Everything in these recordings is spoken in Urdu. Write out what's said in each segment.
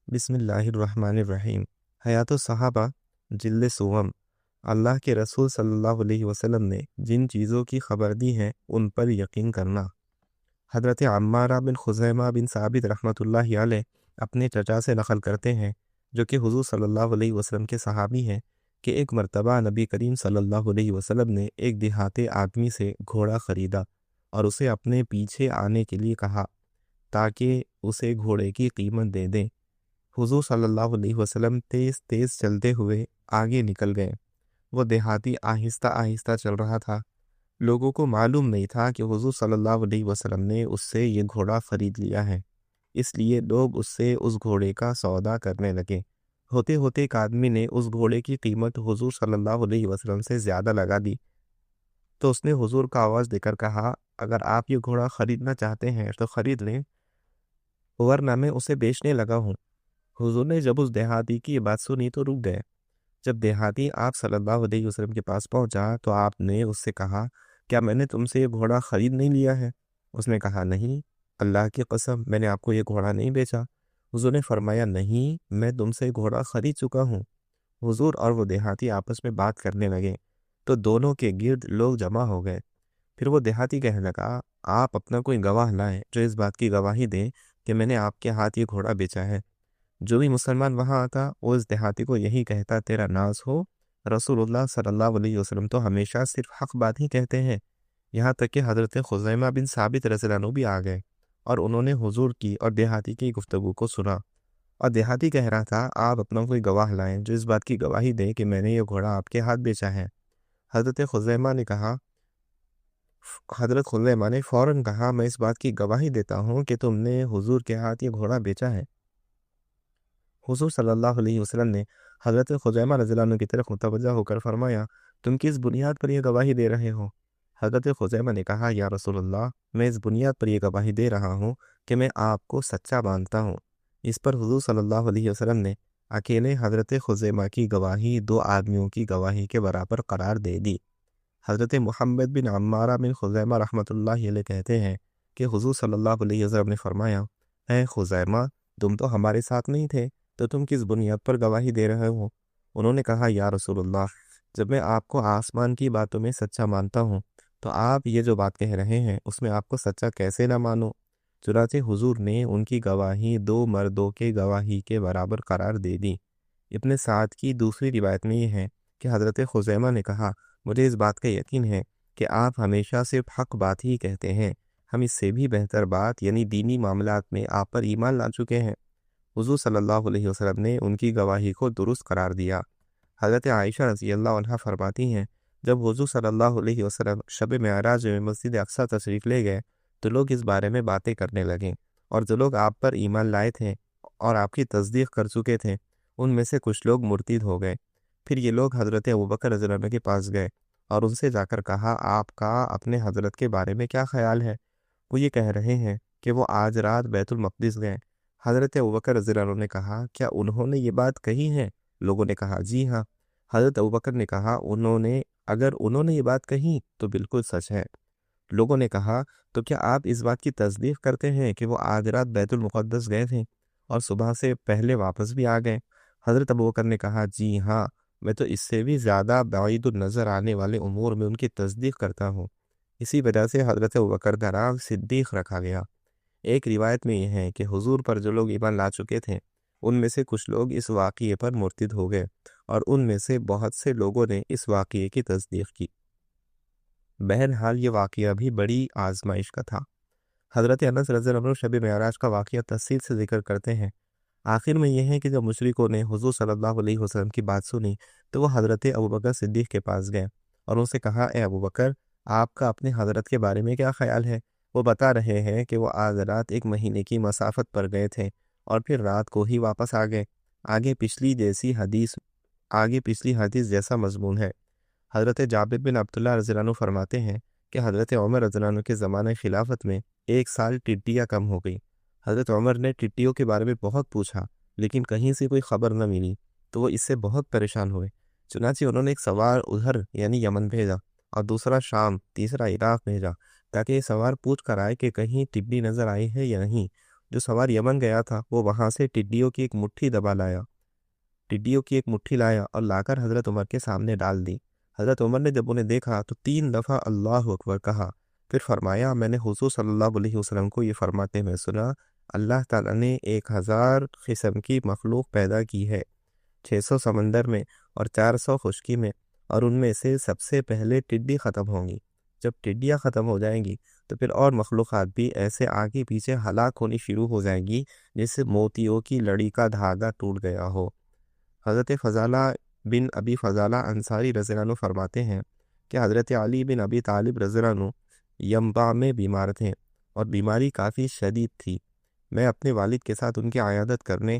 بسم اللہ الرحمن الرحیم۔ حیات الصحابہ جلد سوم۔ اللہ کے رسول صلی اللہ علیہ وسلم نے جن چیزوں کی خبر دی ہے ان پر یقین کرنا۔ حضرت عمارہ بن خزیمہ بن ثابت رحمۃ اللہ علیہ اپنے چچا سے نقل کرتے ہیں، جو کہ حضور صلی اللہ علیہ وسلم کے صحابی ہیں، کہ ایک مرتبہ نبی کریم صلی اللہ علیہ وسلم نے ایک دیہاتی آدمی سے گھوڑا خریدا اور اسے اپنے پیچھے آنے کے لیے کہا تاکہ اسے گھوڑے کی قیمت دے دیں۔ حضور صلی اللہ علیہ وسلم تیز تیز چلتے ہوئے آگے نکل گئے۔ وہ دیہاتی آہستہ آہستہ چل رہا تھا۔ لوگوں کو معلوم نہیں تھا کہ حضور صلی اللہ علیہ وسلم نے اس سے یہ گھوڑا خرید لیا ہے، اس لیے لوگ اس سے اس گھوڑے کا سودا کرنے لگے۔ ہوتے ہوتے ایک آدمی نے اس گھوڑے کی قیمت حضور صلی اللہ علیہ وسلم سے زیادہ لگا دی، تو اس نے حضور کا آواز دے کر کہا، اگر آپ یہ گھوڑا خریدنا چاہتے ہیں تو خرید لیں، ورنہ میں اسے بیچنے لگا ہوں۔ حضور نے جب اس دیہاتی کی یہ بات سنی تو رک گئے۔ جب دیہاتی آپ صلی اللہ علیہ وسلم کے پاس پہنچا تو آپ نے اس سے کہا، کیا میں نے تم سے یہ گھوڑا خرید نہیں لیا ہے؟ اس نے کہا، نہیں، اللہ کی قسم میں نے آپ کو یہ گھوڑا نہیں بیچا۔ حضور نے فرمایا، نہیں، میں تم سے گھوڑا خرید چکا ہوں۔ حضور اور وہ دیہاتی آپس میں بات کرنے لگے تو دونوں کے گرد لوگ جمع ہو گئے۔ پھر وہ دیہاتی کہنے لگا، آپ اپنا کوئی گواہ لائیں جو اس بات کی گواہی دے کہ میں نے آپ کے ہاتھ یہ گھوڑا بیچا ہے۔ جو بھی مسلمان وہاں آتا وہ اس دیہاتی کو یہی کہتا، تیرا ناز ہو، رسول اللہ صلی اللہ علیہ وسلم تو ہمیشہ صرف حق بات ہی کہتے ہیں۔ یہاں تک کہ حضرت خزیمہ بن ثابت رضی اللہ عنہ بھی آ گئے اور انہوں نے حضور کی اور دیہاتی کی گفتگو کو سنا، اور دیہاتی کہہ رہا تھا، آپ اپنا کوئی گواہ لائیں جو اس بات کی گواہی دے کہ میں نے یہ گھوڑا آپ کے ہاتھ بیچا ہے۔ حضرت خزیمہ نے فوراً کہا، میں اس بات کی گواہی دیتا ہوں کہ تم نے حضور کے ہاتھ یہ گھوڑا بیچا ہے۔ حضور صلی اللہ علیہ وسلم نے حضرت خزیمہ رضی اللہ عنہ کی طرف متوجہ ہو کر فرمایا، تم کس بنیاد پر یہ گواہی دے رہے ہو؟ حضرت خزیمہ نے کہا، یا رسول اللہ، میں اس بنیاد پر یہ گواہی دے رہا ہوں کہ میں آپ کو سچا مانتا ہوں۔ اس پر حضور صلی اللہ علیہ وسلم نے اکیلے حضرت خزیمہ کی گواہی دو آدمیوں کی گواہی کے برابر قرار دے دی۔ حضرت محمد بن عمارہ بن خزیمہ رحمۃ اللہ علیہ کہتے ہیں کہ حضور صلی اللہ علیہ وسلم نے فرمایا، اے خزیمہ، تم تو ہمارے ساتھ نہیں تھے، تو تم کس بنیاد پر گواہی دے رہے ہو؟ انہوں نے کہا، یا رسول اللہ، جب میں آپ کو آسمان کی باتوں میں سچا مانتا ہوں تو آپ یہ جو بات کہہ رہے ہیں اس میں آپ کو سچا کیسے نہ مانوں؟ چنانچہ حضور نے ان کی گواہی دو مردوں کے گواہی کے برابر قرار دے دی۔ ابن سعد کی دوسری روایت میں یہ ہے کہ حضرت خزیمہ نے کہا، مجھے اس بات کا یقین ہے کہ آپ ہمیشہ صرف حق بات ہی کہتے ہیں، ہم اس سے بھی بہتر بات یعنی دینی معاملات میں آپ پر ایمان لا چکے ہیں۔ حضور صلی اللہ علیہ وسلم نے ان کی گواہی کو درست قرار دیا۔ حضرت عائشہ رضی اللہ عنہا فرماتی ہیں، جب حضور صلی اللہ علیہ وسلم شب معراج میں مسجد اقصی تشریف لے گئے تو لوگ اس بارے میں باتیں کرنے لگے، اور جو لوگ آپ پر ایمان لائے تھے اور آپ کی تصدیق کر چکے تھے ان میں سے کچھ لوگ مرتد ہو گئے۔ پھر یہ لوگ حضرت ابوبکر رضی اللہ عنہ کے پاس گئے اور ان سے جا کر کہا، آپ کا اپنے حضرت کے بارے میں کیا خیال ہے؟ وہ یہ کہہ رہے ہیں کہ وہ آج رات بیت المقدس گئے۔ حضرت ابوبکر رضی اللہ عنہ نے کہا، کیا انہوں نے یہ بات کہی ہے؟ لوگوں نے کہا، جی ہاں۔ حضرت ابوبکر نے کہا، اگر انہوں نے یہ بات کہی تو بالکل سچ ہے۔ لوگوں نے کہا، تو کیا آپ اس بات کی تصدیق کرتے ہیں کہ وہ آج رات بیت المقدس گئے تھے اور صبح سے پہلے واپس بھی آ گئے؟ حضرت ابوبکر نے کہا، جی ہاں، میں تو اس سے بھی زیادہ بعید النظر آنے والے امور میں ان کی تصدیق کرتا ہوں۔ اسی وجہ سے حضرت ابوبکر کا نام صدیق رکھا گیا۔ ایک روایت میں یہ ہے کہ حضور پر جو لوگ ایمان لا چکے تھے ان میں سے کچھ لوگ اس واقعے پر مرتد ہو گئے اور ان میں سے بہت سے لوگوں نے اس واقعے کی تصدیق کی۔ بہرحال یہ واقعہ بھی بڑی آزمائش کا تھا۔ حضرت انس رضی اللہ عنہ شب معراج کا واقعہ تفصیل سے ذکر کرتے ہیں۔ آخر میں یہ ہے کہ جب مشرکوں نے حضور صلی اللہ علیہ وسلم کی بات سنی تو وہ حضرت ابوبکر صدیق کے پاس گئے اور ان سے کہا، اے ابوبکر، آپ کا اپنے حضرت کے بارے میں کیا خیال ہے؟ وہ بتا رہے ہیں کہ وہ آج رات 1 مہینے کی مسافت پر گئے تھے اور پھر رات کو ہی واپس آ گئے۔ آگے پچھلی حدیث جیسا مضمون ہے۔ حضرت جابر بن عبداللہ رضی اللہ عنہ فرماتے ہیں کہ حضرت عمر رضی اللہ عنہ کے زمانہ خلافت میں 1 سال ٹڈیاں کم ہو گئی۔ حضرت عمر نے ٹڈیوں کے بارے میں بہت پوچھا لیکن کہیں سے کوئی خبر نہ ملی تو وہ اس سے بہت پریشان ہوئے۔ چنانچہ انہوں نے ایک سوار ادھر یعنی یمن بھیجا اور دوسرا شام، تیسرا عراق بھیجا تاکہ یہ سوار پوچھ کر آئے کہ کہیں ٹڈی نظر آئی ہے یا نہیں۔ جو سوار یمن گیا تھا وہ وہاں سے ٹڈیوں کی ایک مٹھی لایا اور لا کر حضرت عمر کے سامنے ڈال دی۔ حضرت عمر نے جب انہیں دیکھا تو 3 دفعہ اللہ اکبر کہا، پھر فرمایا میں نے حضور صلی اللہ علیہ وسلم کو یہ فرماتے ہوئے سنا، اللہ تعالیٰ نے 1000 قسم کی مخلوق پیدا کی ہے، 600 سمندر میں اور 400 خشکی میں، اور ان میں سے سب سے پہلے ٹڈی ختم ہوں گی۔ جب ٹڈیاں ختم ہو جائیں گی تو پھر اور مخلوقات بھی ایسے آگے پیچھے ہلاک ہونی شروع ہو جائیں گی جیسے موتیوں کی لڑی کا دھاگا ٹوٹ گیا ہو۔ حضرت فضالہ بن ابی فضالہ انصاری رضی اللہ عنہ فرماتے ہیں کہ حضرت علی بن ابی طالب رضی اللہ عنہ ینبع میں بیمار تھے اور بیماری کافی شدید تھی۔ میں اپنے والد کے ساتھ ان کی عیادت کرنے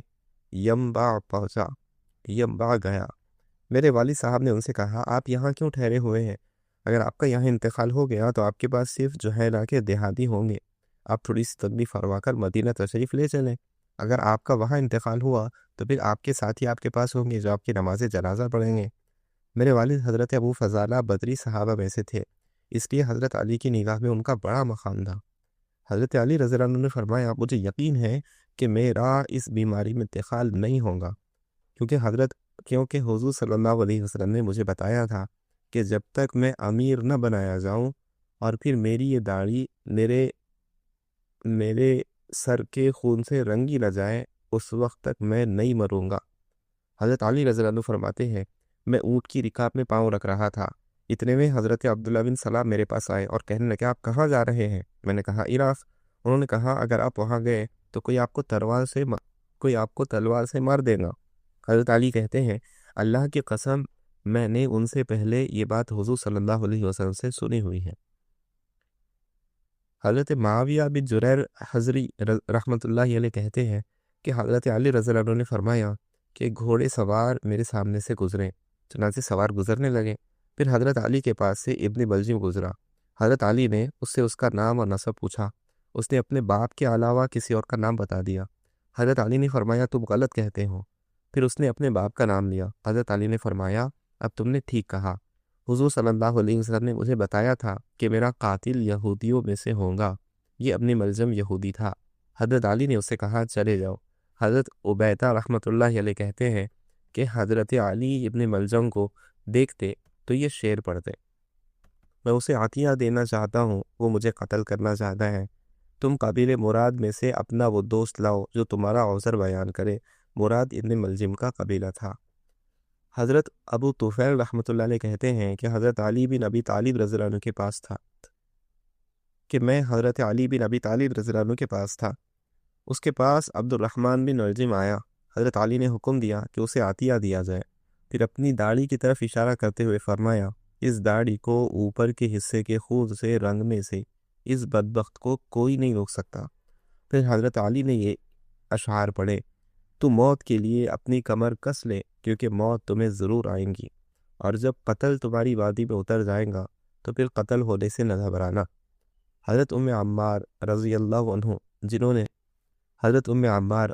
ینبع گیا۔ میرے والد صاحب نے ان سے کہا، آپ یہاں کیوں ٹھہرے ہوئے ہیں؟ اگر آپ کا یہاں انتقال ہو گیا تو آپ کے پاس صرف جوہینا کے دیہاتی ہوں گے، آپ تھوڑی سی تکلیف فرما کر مدینہ تشریف لے چلیں۔ اگر آپ کا وہاں انتقال ہوا تو پھر آپ کے ساتھی آپ کے پاس ہوں گے جو آپ کی نماز جنازہ پڑھیں گے۔ میرے والد حضرت ابو فضالہ بدری صحابہ میں سے تھے، اس لیے حضرت علی کی نگاہ میں ان کا بڑا مقام تھا۔ حضرت علی رضی اللہ عنہ نے فرمایا، مجھے یقین ہے کہ میرا اس بیماری میں انتقال نہیں ہوگا، کیونکہ حضور صلی اللہ علیہ وسلم نے مجھے بتایا تھا کہ جب تک میں امیر نہ بنایا جاؤں اور پھر میری یہ داڑھی میرے سر کے خون سے رنگی نہ جائے، اس وقت تک میں نہیں مروں گا۔ حضرت علی رضی اللہ عنہ فرماتے ہیں، میں اونٹ کی رکاب میں پاؤں رکھ رہا تھا، اتنے میں حضرت عبداللہ بن سلام میرے پاس آئے اور کہنے لگے، آپ کہاں جا رہے ہیں؟ میں نے کہا، عراق۔ انہوں نے کہا، اگر آپ وہاں گئے تو کوئی آپ کو تلوار سے مار دے گا۔ حضرت علی کہتے ہیں، اللہ کی قسم میں نے ان سے پہلے یہ بات حضور صلی اللہ علیہ وسلم سے سنی ہوئی ہے۔ حضرت معاویہ بن جریر حضری رحمۃ اللہ علیہ کہتے ہیں کہ حضرت علی رضی اللہ عنہ نے فرمایا کہ گھوڑے سوار میرے سامنے سے گزرے، چنانچہ سوار گزرنے لگے۔ پھر حضرت علی کے پاس سے ابن ملجم گزرا۔ حضرت علی نے اس سے اس کا نام اور نسب پوچھا، اس نے اپنے باپ کے علاوہ کسی اور کا نام بتا دیا۔ حضرت علی نے فرمایا، تم غلط کہتے ہو۔ پھر اس نے اپنے باپ کا نام لیا۔ حضرت علی نے فرمایا، اب تم نے ٹھیک کہا، حضور صلی اللہ علیہ وسلم نے مجھے بتایا تھا کہ میرا قاتل یہودیوں میں سے ہوگا۔ یہ ابن ملجم یہودی تھا۔ حضرت علی نے اسے کہا، چلے جاؤ۔ حضرت عبیدہ رحمۃ اللہ علیہ کہتے ہیں کہ حضرت علی ابن ملجم کو دیکھتے تو یہ شعر پڑھتے، میں اسے عطیہ دینا چاہتا ہوں، وہ مجھے قتل کرنا چاہتا ہے۔ تم قبیل مراد میں سے اپنا وہ دوست لاؤ جو تمہارا عذر بیان کرے۔ مراد ابن ملجم کا قبیلہ تھا۔ حضرت ابو طفیل رحمۃ اللہ علیہ کہتے ہیں کہ حضرت علی بن ابی طالب رضی اللہ عنہ کے پاس تھا اس کے پاس عبد الرحمن بن ملجم آیا۔ حضرت علی نے حکم دیا کہ اسے عطیہ دیا جائے، پھر اپنی داڑھی کی طرف اشارہ کرتے ہوئے فرمایا، اس داڑھی کو اوپر کے حصے کے خون سے رنگنے سے اس بدبخت کو کوئی نہیں روک سکتا۔ پھر حضرت علی نے یہ اشعار پڑھے، تو موت کے لیے اپنی کمر کس لے، کیونکہ موت تمہیں ضرور آئیں گی، اور جب قتل تمہاری وادی میں اتر جائے گا تو پھر قتل ہونے سے نہ گھبرانا۔ حضرت ام عمار رضی اللہ عنہ جنہوں نے حضرت عمار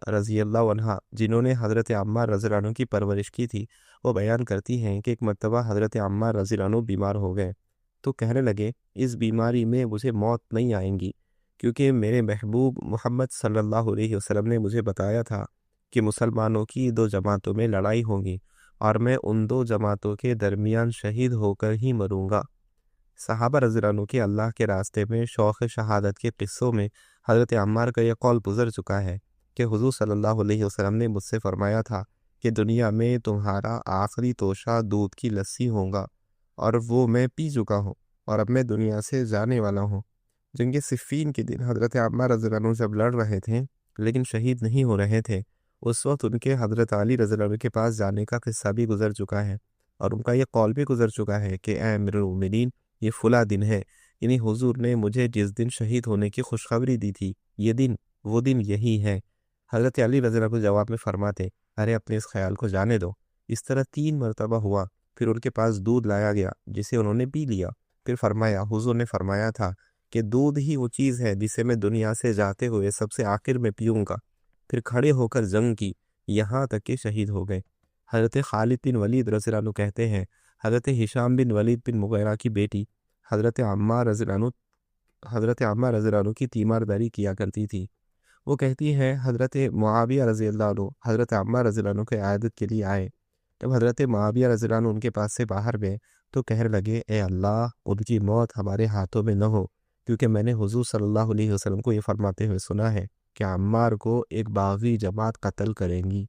رضی اللہ عنہ کی پرورش کی تھی، وہ بیان کرتی ہیں کہ ایک مرتبہ حضرت عمار رضی اللہ عنہ بیمار ہو گئے تو کہنے لگے، اس بیماری میں مجھے موت نہیں آئیں گی، کیونکہ میرے محبوب محمد صلی اللہ علیہ وسلم نے مجھے بتایا تھا کہ مسلمانوں کی 2 جماعتوں میں لڑائی ہوگی اور میں ان 2 جماعتوں کے درمیان شہید ہو کر ہی مروں گا۔ صحابہ رضی اللہ عنہ کے اللہ کے راستے میں شوق شہادت کے قصوں میں حضرت عمار کا یہ قول گزر چکا ہے کہ حضور صلی اللہ علیہ وسلم نے مجھ سے فرمایا تھا کہ دنیا میں تمہارا آخری توشہ دودھ کی لسی ہوگا، اور وہ میں پی چکا ہوں، اور اب میں دنیا سے جانے والا ہوں۔ جنگ صفین کے دن حضرت عمار رضی اللہ عنہ جب لڑ رہے تھے لیکن شہید نہیں ہو رہے تھے، اس وقت ان کے حضرت علی رضی اللہ عنہ کے پاس جانے کا قصہ بھی گزر چکا ہے، اور ان کا یہ قول بھی گزر چکا ہے کہ اے امیر المومنین، یہ فلاں دن ہے، یعنی حضور نے مجھے جس دن شہید ہونے کی خوشخبری دی تھی، وہ دن یہی ہے۔ حضرت علی رضی اللہ عنہ جواب میں فرماتے، ارے اپنے اس خیال کو جانے دو۔ اس طرح 3 مرتبہ ہوا، پھر ان کے پاس دودھ لایا گیا جسے انہوں نے پی لیا۔ پھر فرمایا، حضور نے فرمایا تھا کہ دودھ ہی وہ چیز ہے جسے میں دنیا سے جاتے ہوئے سب سے آخر میں پیوں گا۔ پھر کھڑے ہو کر جنگ کی، یہاں تک کہ شہید ہو گئے۔ حضرت خالد بن ولید رضی اللہ عنہ کہتے ہیں، حضرت ہشام بن ولید بن مغیرہ کی بیٹی حضرت عمار رضی اللہ عنہ کی تیمارداری کیا کرتی تھی۔ وہ کہتی ہے حضرت معاویہ رضی اللہ عنہ حضرت عمار رضی اللہ عنہ کے عیادت کے لیے آئے۔ جب حضرت معاویہ رضی اللہ عنہ ان کے پاس سے باہر گئے تو کہنے لگے اے اللہ ان کی موت ہمارے ہاتھوں میں نہ ہو، کیونکہ میں نے حضور صلی اللہ علیہ وسلم کو یہ فرماتے ہوئے سنا ہے کہ عمار کو ایک باغی جماعت قتل کریں گی۔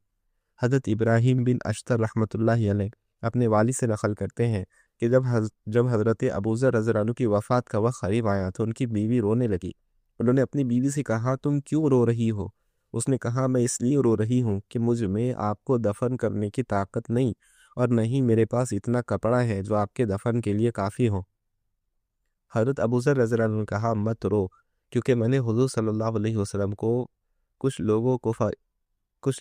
حضرت ابراہیم بن اشتر رحمۃ اللہ علیہ اپنے والد سے نقل کرتے ہیں کہ جب حضرت ابوذر رضی اللہ عنہ کی وفات کا وقت قریب آیا تو ان کی بیوی رونے لگی۔ انہوں نے اپنی بیوی سے کہا تم کیوں رو رہی ہو؟ اس نے کہا میں اس لیے رو رہی ہوں کہ مجھ میں آپ کو دفن کرنے کی طاقت نہیں، اور نہ ہی میرے پاس اتنا کپڑا ہے جو آپ کے دفن کے لیے کافی ہو۔ حضرت ابوذر رضی اللہ عنہ نے کہا مت رو، کیونکہ میں نے حضور صلی اللہ علیہ وسلم کو کچھ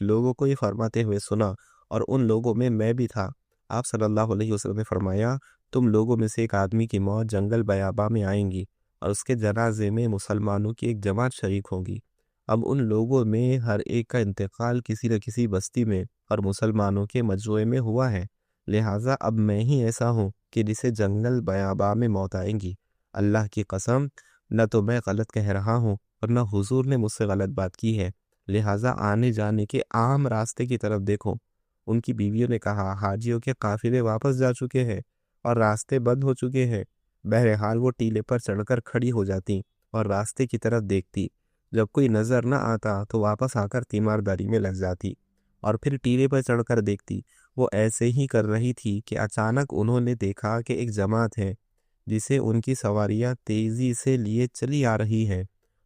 لوگوں کو یہ فرماتے ہوئے سنا، اور ان لوگوں میں میں بھی تھا۔ آپ صلی اللہ علیہ وسلم نے فرمایا تم لوگوں میں سے ایک آدمی کی موت جنگل بیاباں میں آئیں گی، اور اس کے جنازے میں مسلمانوں کی ایک جماعت شریک ہوگی۔ اب ان لوگوں میں ہر ایک کا انتقال کسی نہ کسی بستی میں اور مسلمانوں کے مجموعے میں ہوا ہے، لہٰذا اب میں ہی ایسا ہوں کہ جسے جنگل بیاباں میں موت آئیں گی۔ اللہ کی قسم نہ تو میں غلط کہہ رہا ہوں اور نہ حضور نے مجھ سے غلط بات کی ہے، لہٰذا آنے جانے کے عام راستے کی طرف دیکھو۔ ان کی بیویوں نے کہا حاجیوں کے قافلے واپس جا چکے ہیں اور راستے بند ہو چکے ہیں۔ بہرحال وہ ٹیلے پر چڑھ کر کھڑی ہو جاتی اور راستے کی طرف دیکھتی، جب کوئی نظر نہ آتا تو واپس آ کر تیمارداری میں لگ جاتی، اور پھر ٹیلے پر چڑھ کر دیکھتی۔ وہ ایسے ہی کر رہی تھی کہ اچانک انہوں نے دیکھا کہ ایک جماعت ہے جسے ان کی سواریاں تیزی سے لیے چلی آ رہی ہے،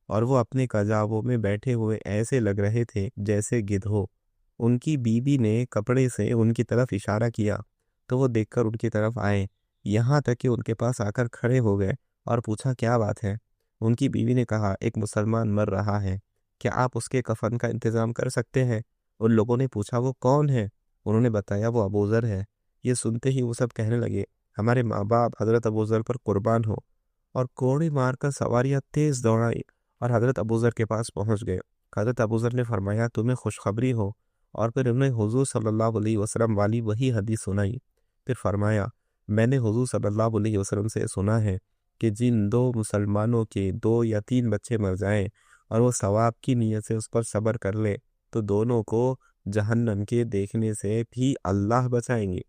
اور وہ اپنے کجاووں میں بیٹھے ہوئے ایسے لگ رہے تھے جیسے گدھ ہو۔ ان کی بیوی نے کپڑے سے ان کی طرف اشارہ کیا تو وہ دیکھ کر ان کی طرف آئے، یہاں تک کہ ان کے پاس آ کر کھڑے ہو گئے اور پوچھا کیا بات ہے؟ ان کی بیوی نے کہا ایک مسلمان مر رہا ہے، کیا آپ اس کے کفن کا انتظام کر سکتے ہیں؟ ان لوگوں نے پوچھا وہ کون ہے؟ انہوں نے بتایا وہ ابوذر ہے۔ یہ سنتے ہی وہ سب کہنے لگے ہمارے ماں باپ حضرت ابوذر پر قربان ہو، اور کوڑے مار کر سواریاں تیز دوڑائی اور حضرت ابوذر کے پاس پہنچ گئے۔ حضرت ابوذر نے فرمایا تمہیں خوشخبری ہو، اور پھر انہیں حضور صلی اللہ علیہ وسلم والی وہی حدیث سنائی۔ پھر فرمایا میں نے حضور صلی اللہ علیہ وسلم سے سنا ہے کہ جن دو مسلمانوں کے 2 یا 3 بچے مر جائیں اور وہ ثواب کی نیت سے اس پر صبر کر لے تو دونوں کو جہنم کے دیکھنے سے بھی اللہ بچائیں گے۔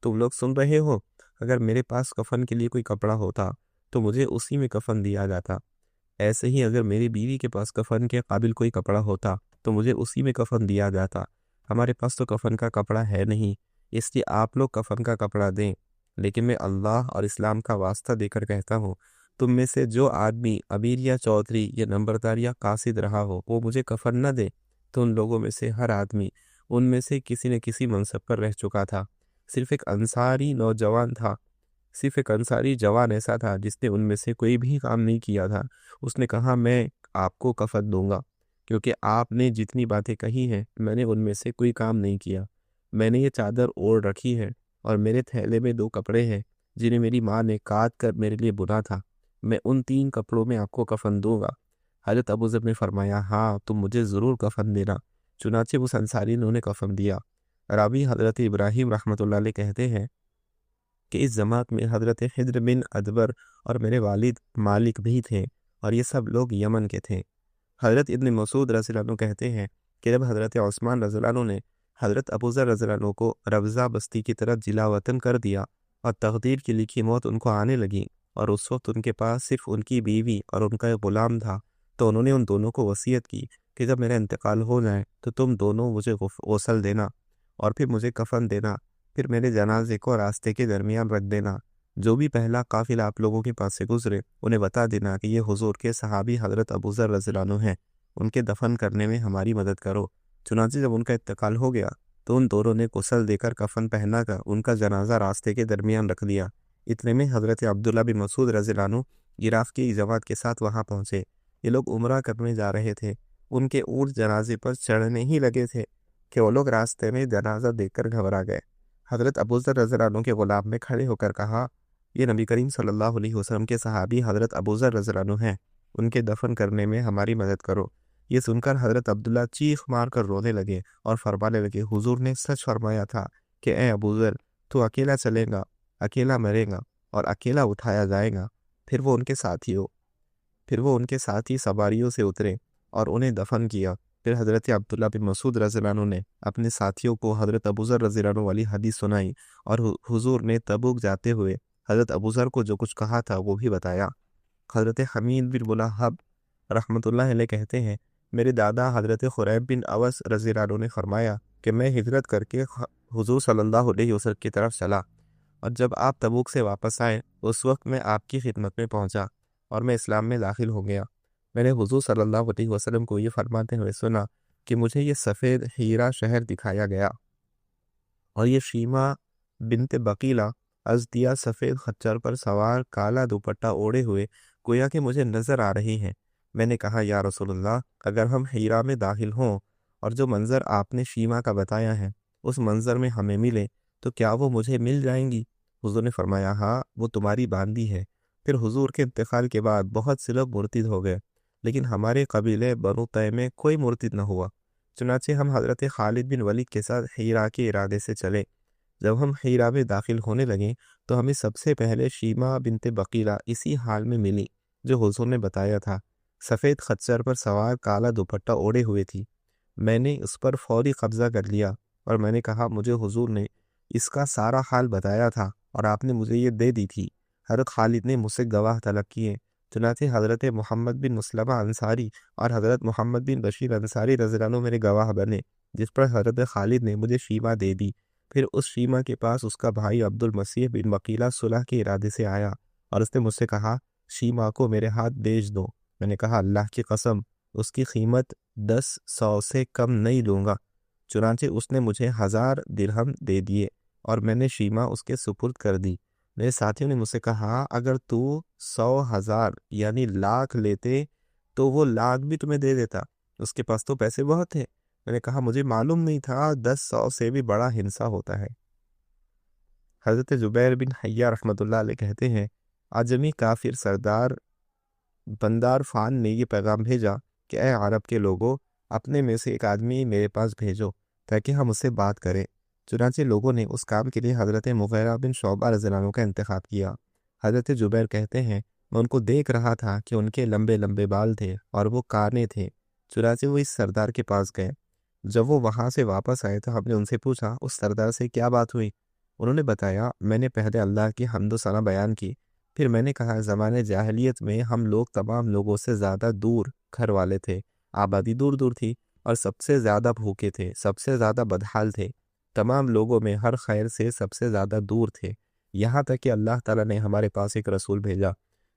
تم لوگ سن رہے ہو، اگر میرے پاس کفن کے لیے کوئی کپڑا ہوتا تو مجھے اسی میں کفن دیا جاتا، ایسے ہی اگر میری بیوی کے پاس کفن کے قابل کوئی کپڑا ہوتا تو مجھے اسی میں کفن دیا جاتا۔ ہمارے پاس تو کفن کا کپڑا ہے نہیں، اس لیے آپ لوگ کفن کا کپڑا دیں، لیکن میں اللہ اور اسلام کا واسطہ دے کر کہتا ہوں تم میں سے جو آدمی امیر یا چودھری یا نمبردار یا قاصد رہا ہو وہ مجھے کفن نہ دے۔ تو ان لوگوں میں سے ہر آدمی ان میں سے کسی نہ کسی منصب پر رہ چکا تھا، صرف ایک انصاری جوان ایسا تھا جس نے ان میں سے کوئی بھی کام نہیں کیا تھا۔ اس نے کہا میں آپ کو کفن دوں گا، کیونکہ آپ نے جتنی باتیں کہی ہیں میں نے ان میں سے کوئی کام نہیں کیا۔ میں نے یہ چادر اوڑھ رکھی ہے اور میرے تھیلے میں 2 کپڑے ہیں جنہیں میری ماں نے کاٹ کر میرے لیے بنا تھا، میں ان 3 کپڑوں میں آپ کو کفن دوں گا۔ حضرت ابوذر نے فرمایا ہاں تم مجھے ضرور کفن دینا۔ چنانچہ اس انصاری نے انہیں کفن دیا۔ راوی حضرت ابراہیم رحمۃ اللہ علیہ کہتے ہیں کہ اس جماعت میں حضرت خضر بن ادبر اور میرے والد مالک بھی تھے، اور یہ سب لوگ یمن کے تھے۔ حضرت ابن مسعود رضی اللہ عنہ کہتے ہیں کہ جب حضرت عثمان رضی اللہ عنہ نے حضرت ابوذر رضی اللہ عنہ کو ربضہ بستی کی طرف جلا وطن کر دیا اور تقدیر کی لکھی موت ان کو آنے لگی، اور اس وقت ان کے پاس صرف ان کی بیوی اور ان کا ایک غلام تھا، تو انہوں نے ان دونوں کو وصیت کی کہ جب میرا انتقال ہو جائے تو تم دونوں مجھے غسل دینا اور پھر مجھے کفن دینا، پھر میرے جنازے کو راستے کے درمیان رکھ دینا۔ جو بھی پہلا قافلہ آپ لوگوں کے پاس سے گزرے انہیں بتا دینا کہ یہ حضور کے صحابی حضرت ابوذر رضی اللہ عنہ ہیں، ان کے دفن کرنے میں ہماری مدد کرو۔ چنانچہ جب ان کا انتقال ہو گیا تو ان دونوں نے غسل دے کر کفن پہنا کر ان کا جنازہ راستے کے درمیان رکھ دیا۔ اتنے میں حضرت عبداللہ بن مسعود رضی اللہ عنہ عراق کی جماعت کے ساتھ وہاں پہنچے۔ یہ لوگ عمرہ کرنے جا رہے تھے۔ ان کے اونٹ جنازے پر چڑھنے ہی لگے تھے کہ وہ لوگ راستے میں جنازہ دیکھ کر گھبرا گئے۔ حضرت ابوذر رضی اللہ عنہ کے غلام نے کھڑے ہو کر کہا یہ نبی کریم صلی اللہ علیہ وسلم کے صحابی حضرت ابوذر رضی اللہ عنہ ہیں، ان کے دفن کرنے میں ہماری مدد کرو۔ یہ سن کر حضرت عبداللہ چیخ مار کر رونے لگے اور فرمانے لگے حضور نے سچ فرمایا تھا کہ اے ابوذر تو اکیلا چلے گا، اکیلا مرے گا اور اکیلا اٹھایا جائے گا۔ پھر وہ ان کے ساتھی سواریوں سے اترے اور انہیں دفن کیا۔ پھر حضرت عبداللہ بن مسعود رضی اللہ عنہ نے اپنے ساتھیوں کو حضرت ابوذر رضی اللہ عنہ والی حدیث سنائی، اور حضور نے تبوک جاتے ہوئے حضرت ابوذر کو جو کچھ کہا تھا وہ بھی بتایا۔ حضرت حمید بن ملہب رحمۃ اللہ علیہ کہتے ہیں، میرے دادا حضرت خریب بن اوس رضی اللہ عنہ نے فرمایا کہ میں ہجرت کر کے حضور صلی اللہ علیہ وسلم کی طرف چلا، اور جب آپ تبوک سے واپس آئے اس وقت میں آپ کی خدمت میں پہنچا اور میں اسلام میں داخل ہو گیا۔ میں نے حضور صلی اللہ علیہ وسلم کو یہ فرماتے ہوئے سنا کہ مجھے یہ سفید ہیرا شہر دکھایا گیا، اور یہ شیما بنت بقیلہ ازدیہ سفید خچر پر سوار کالا دوپٹہ اوڑھے ہوئے گویا کہ مجھے نظر آ رہی ہیں۔ میں نے کہا، یا رسول اللہ، اگر ہم ہیرا میں داخل ہوں اور جو منظر آپ نے شیما کا بتایا ہے اس منظر میں ہمیں ملے تو کیا وہ مجھے مل جائیں گی؟ حضور نے فرمایا، ہاں، وہ تمہاری باندی ہے۔ پھر حضور کے انتقال کے بعد بہت سے لوگ مرتد ہو گئے، لیکن ہمارے قبیلے بنو تیم میں کوئی مرتد نہ ہوا۔ چنانچہ ہم حضرت خالد بن ولید کے ساتھ ہیرا کے ارادے سے چلے۔ جب ہم ہیرا میں داخل ہونے لگے تو ہمیں سب سے پہلے شیما بنت بقیلہ اسی حال میں ملی جو حضور نے بتایا تھا، سفید خچر پر سوار کالا دوپٹہ اوڑھے ہوئے تھی۔ میں نے اس پر فوری قبضہ کر لیا اور میں نے کہا، مجھے حضور نے اس کا سارا حال بتایا تھا اور آپ نے مجھے یہ دے دی تھی۔ حضرت خالد نے مجھ سے گواہ طلب کیے، چنانچہ حضرت محمد بن مسلمہ انصاری اور حضرت محمد بن بشیر انصاری رضی اللہ عنہ میرے گواہ بنے، جس پر حضرت خالد نے مجھے شیما دے دی۔ پھر اس شیما کے پاس اس کا بھائی عبد المسیح بن بقیلہ صلح کے ارادے سے آیا اور اس نے مجھ سے کہا، شیما کو میرے ہاتھ بیچ دو۔ میں نے کہا، اللہ کی قسم، اس کی قیمت 10 سے کم نہیں لوں گا۔ چنانچہ اس نے مجھے 1000 درہم دے دیے اور میں نے شیما اس کے سپرد کر دی۔ میرے ساتھیوں نے مجھ سے کہا، اگر تو 100,000 یعنی لاکھ لیتے تو وہ لاکھ بھی تمہیں دے دیتا، اس کے پاس تو پیسے بہت تھے۔ میں نے کہا، مجھے معلوم نہیں تھا 10 سے بھی بڑا ہنسا ہوتا ہے۔ حضرت زبیر بن حیہ رحمۃ اللہ علیہ کہتے ہیں، عجمی کافر سردار بندار فان نے یہ پیغام بھیجا کہ اے عرب کے لوگوں، اپنے میں سے ایک آدمی میرے پاس بھیجو تاکہ ہم اس سے بات کریں۔ چنانچہ لوگوں نے اس کام کے لیے حضرت مغیرہ بن شعبہ رضی اللہ عنہ کا انتخاب کیا۔ حضرت زبیر کہتے ہیں، میں ان کو دیکھ رہا تھا کہ ان کے لمبے لمبے بال تھے اور وہ کانے تھے، چنانچہ وہ اس سردار کے پاس گئے۔ جب وہ وہاں سے واپس آئے تو ہم نے ان سے پوچھا، اس سردار سے کیا بات ہوئی؟ انہوں نے بتایا، میں نے پہلے اللہ کی حمد و ثنا بیان کی، پھر میں نے کہا، زمانے جاہلیت میں ہم لوگ تمام لوگوں سے زیادہ دور گھر والے تھے، آبادی دور دور تھی، اور سب سے زیادہ بھوکے تھے، سب سے زیادہ بدحال تھے، تمام لوگوں میں ہر خیر سے سب سے زیادہ دور تھے، یہاں تک کہ اللہ تعالیٰ نے ہمارے پاس ایک رسول بھیجا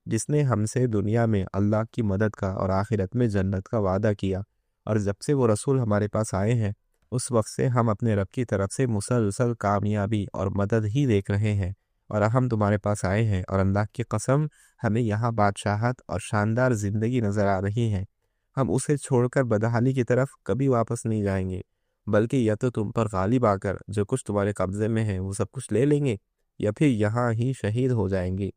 جس نے ہم سے دنیا میں اللہ کی مدد کا اور آخرت میں جنت کا وعدہ کیا، اور جب سے وہ رسول ہمارے پاس آئے ہیں اس وقت سے ہم اپنے رب کی طرف سے مسلسل کامیابی اور مدد ہی دیکھ رہے ہیں، اور ہم تمہارے پاس آئے ہیں اور اللہ کی قسم ہمیں یہاں بادشاہت اور شاندار زندگی نظر آ رہی ہے، ہم اسے چھوڑ کر بدحالی کی طرف کبھی واپس نہیں جائیں گے، بلکہ یا تو تم پر غالب آ کر جو کچھ تمہارے قبضے میں ہے وہ سب کچھ لے لیں گے، یا پھر یہاں ہی شہید ہو جائیں گے۔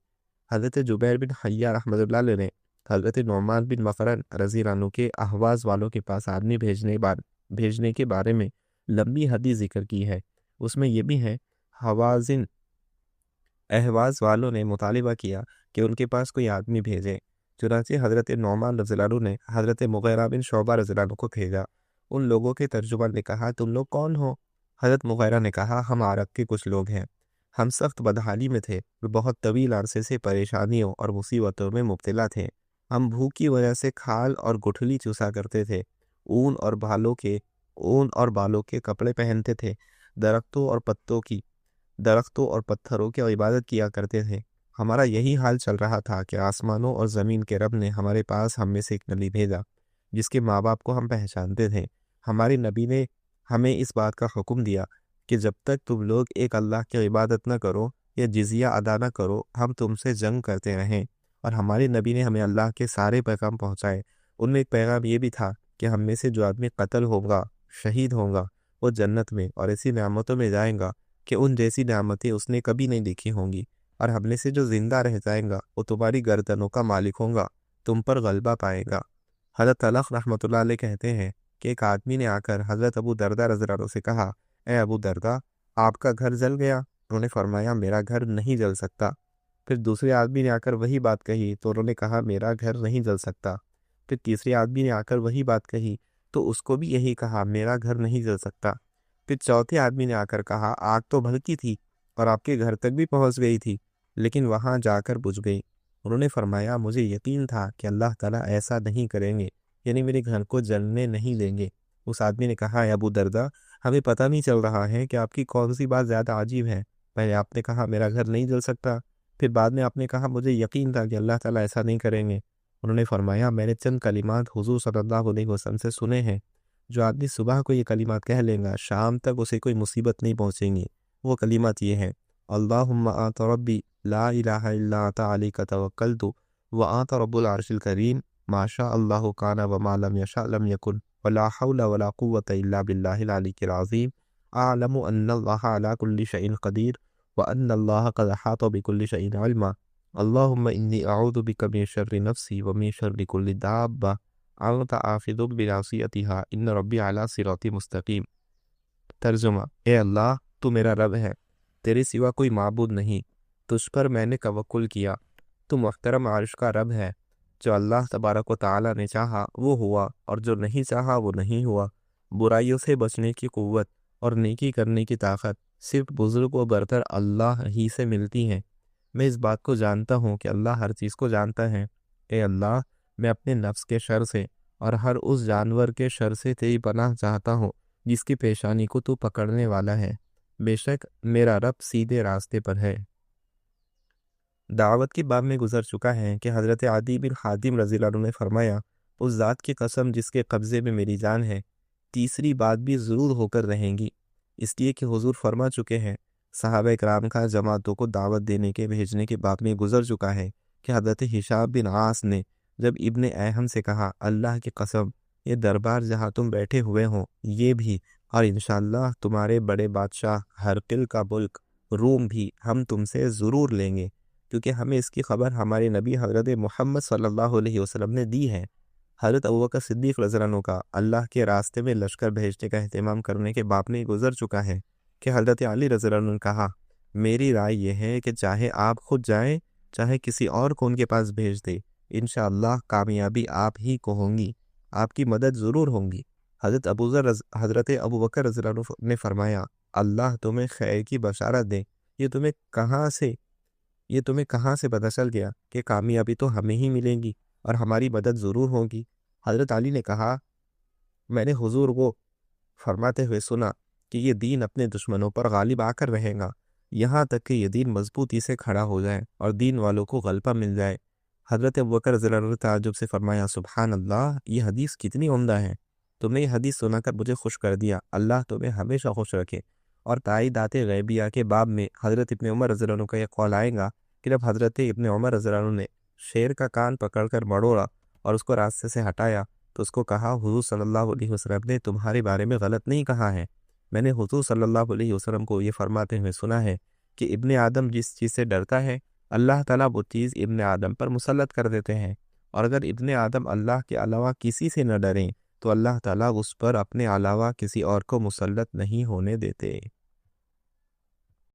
حضرت جبیر بن حیہ رحمۃ اللہ علیہ نے حضرت نعمان بن مقرن رضی اللہ عنہ کے احواز والوں کے پاس آدمی بھیجنے کے بارے میں لمبی حدیث ذکر کی ہے۔ اس میں یہ بھی ہے، احواز والوں نے مطالبہ کیا کہ ان کے پاس کوئی آدمی بھیجے، چنانچہ حضرت نعمان رضی اللہ عنہ نے حضرت مغیرہ بن شعبہ رضی اللہ عنہ کو بھیجا۔ ان لوگوں کے ترجمان نے کہا، تم لوگ کون ہو؟ حضرت مغیرہ نے کہا، ہم عرب کے کچھ لوگ ہیں، ہم سخت بدحالی میں تھے، بہت طویل عرصے سے پریشانیوں اور مصیبتوں میں مبتلا تھے، ہم بھوک کی وجہ سے کھال اور گٹھلی چوسا کرتے تھے، اون اور بالوں کے کپڑے پہنتے تھے، درختوں اور پتھروں کی عبادت کیا کرتے تھے۔ ہمارا یہی حال چل رہا تھا کہ آسمانوں اور زمین کے رب نے ہمارے پاس ہم میں سے ایک نبی بھیجا جس کے ماں باپ کو ہم پہچانتے تھے۔ ہمارے نبی نے ہمیں اس بات کا حکم دیا کہ جب تک تم لوگ ایک اللہ کی عبادت نہ کرو یا جزیہ ادا نہ کرو ہم تم سے جنگ کرتے رہیں، اور ہمارے نبی نے ہمیں اللہ کے سارے پیغام پہنچائے۔ ان میں ایک پیغام یہ بھی تھا کہ ہم میں سے جو آدمی قتل ہوگا، شہید ہوگا، وہ جنت میں اور ایسی نعمتوں میں جائیں گا کہ ان جیسی نعمتیں اس نے کبھی نہیں دیکھی ہوں گی، اور ہم میں سے جو زندہ رہ جائیں گا وہ تمہاری گردنوں کا مالک ہوگا، تم پر غلبہ پائے گا۔ حضرت طلق رحمۃ اللہ علیہ کہتے ہیں کہ ایک آدمی نے آ کر حضرت ابو دردہ رضی اللہ عنہ سے کہا، اے ابو دردہ، آپ کا گھر جل گیا؟ انہوں نے فرمایا، میرا گھر نہیں جل سکتا۔ پھر دوسرے آدمی نے آ کر وہی بات کہی تو انہوں نے کہا، میرا گھر نہیں جل سکتا۔ پھر تیسرے آدمی نے آ کر وہی بات کہی تو اس کو بھی یہی کہا میرا گھر نہیں جل سکتا۔ پھر چوتھے آدمی نے آ کر کہا آگ تو بھڑکی تھی اور آپ کے گھر تک بھی پہنچ گئی تھی لیکن وہاں جا کر بجھ گئی۔ انہوں نے فرمایا مجھے یقین تھا کہ اللہ تعالیٰ ایسا نہیں کریں گے، یعنی میرے گھر کو جلنے نہیں دیں گے۔ اس آدمی نے کہا ابو دردہ ہمیں پتہ نہیں چل رہا ہے کہ آپ کی کون سی بات زیادہ عجیب ہے۔ پہلے آپ نے کہا میرا گھر نہیں جل سکتا، پھر بعد میں آپ نے کہا مجھے یقین تھا کہ اللہ تعالیٰ ایسا نہیں کریں گے۔ انہوں نے فرمایا میں نے چند کلمات حضور صلی اللہ علیہ وسلم سے سنے ہیں، جو آدمی صبح کو یہ کلمات کہہ لیں گا شام تک اسے کوئی مصیبت نہیں پہنچیں گی۔ وہ کلمات یہ ہیں اللہم آنت ربی لا الہ الا انت علیک توکلت وانت رب العرش الکریم ما شاء اللہ کان وما لم یشاء لم یکن ولا حول ولا قوة الا باللہ العلی العظیم اعلم ان اللہ علی کل شیء قدیر وان اللہ قد احاط بكل شیء علما اللہم انی اعوذ بک من شر نفسی ومن شر کل دابہ انت آخذ بناصیتها ان ربی علی صراط مستقیم۔ ترجمہ اے اللہ تو میرا رب ہے، تیرے سوا کوئی معبود نہیں، تجھ پر میں نے توکل کیا، تو محترم عرش کا رب ہے۔ جو اللہ تبارک و تعالیٰ نے چاہا وہ ہوا اور جو نہیں چاہا وہ نہیں ہوا۔ برائیوں سے بچنے کی قوت اور نیکی کرنے کی طاقت صرف بزرگ و برتر اللہ ہی سے ملتی ہیں۔ میں اس بات کو جانتا ہوں کہ اللہ ہر چیز کو جانتا ہے۔ اے اللہ میں اپنے نفس کے شر سے اور ہر اس جانور کے شر سے تیری پناہ چاہتا ہوں جس کی پیشانی کو تو پکڑنے والا ہے، بے شک میرا رب سیدھے راستے پر ہے۔ دعوت کے باب میں گزر چکا ہے کہ حضرت عدی بن حاتم رضی اللہ عنہ نے فرمایا اس ذات کی قسم جس کے قبضے میں میری جان ہے، تیسری بات بھی ضرور ہو کر رہیں گی، اس لیے کہ حضور فرما چکے ہیں۔ صحابہ کرام کا جماعتوں کو دعوت دینے کے بھیجنے کے باب میں گزر چکا ہے کہ حضرت ہشام بن عاص نے جب ابن اہم سے کہا اللہ کی قسم یہ دربار جہاں تم بیٹھے ہوئے ہوں یہ بھی، اور انشاءاللہ تمہارے بڑے بادشاہ ہرقل کا ملک روم بھی ہم تم سے ضرور لیں گے، کیونکہ ہمیں اس کی خبر ہمارے نبی حضرت محمد صلی اللہ علیہ وسلم نے دی ہے۔ حضرت ابوبکر صدیق رضی اللہ عنہ کا اللہ کے راستے میں لشکر بھیجنے کا اہتمام کرنے کے باب میں گزر چکا ہے کہ حضرت علی رضی اللہ عنہ نے کہا میری رائے یہ ہے کہ چاہے آپ خود جائیں چاہے کسی اور کو ان کے پاس بھیج دے، انشاءاللہ کامیابی آپ ہی کو ہوں گی، آپ کی مدد ضرور ہوں گی۔ حضرت ابوبکر رضی اللہ عنہ نے فرمایا اللہ تمہیں خیر کی بشارت دے، یہ تمہیں کہاں سے پتہ چل گیا کہ کامیابی تو ہمیں ہی ملے گی اور ہماری مدد ضرور ہوگی؟ حضرت علی نے کہا میں نے حضور کو فرماتے ہوئے سنا کہ یہ دین اپنے دشمنوں پر غالب آ کر رہے گا یہاں تک کہ یہ دین مضبوطی سے کھڑا ہو جائے اور دین والوں کو غلبہ مل جائے۔ حضرت ابوبکر رضی اللہ عنہ تعجب سے فرمایا سبحان اللہ، یہ حدیث کتنی عمدہ ہے، تم نے یہ حدیث سنا کر مجھے خوش کر دیا، اللہ تمہیں ہمیشہ خوش رکھے۔ اور تائیدات غیبیہ کے باب میں حضرت ابن عمر رضی اللہ عنہ کا یہ قول آئے گا کہ جب حضرت ابن عمر رضی اللہ عنہ نے شیر کا کان پکڑ کر مڑوڑا اور اس کو راستے سے ہٹایا تو اس کو کہا حضور صلی اللہ علیہ وسلم نے تمہارے بارے میں غلط نہیں کہا ہے، میں نے حضور صلی اللہ علیہ وسلم کو یہ فرماتے ہوئے سنا ہے کہ ابن آدم جس چیز سے ڈرتا ہے اللہ تعالیٰ وہ چیز ابن آدم پر مسلط کر دیتے ہیں، اور اگر ابن آدم اللہ کے علاوہ کسی سے نہ ڈریں تو اللہ تعالیٰ اس پر اپنے علاوہ کسی اور کو مسلط نہیں ہونے دیتے۔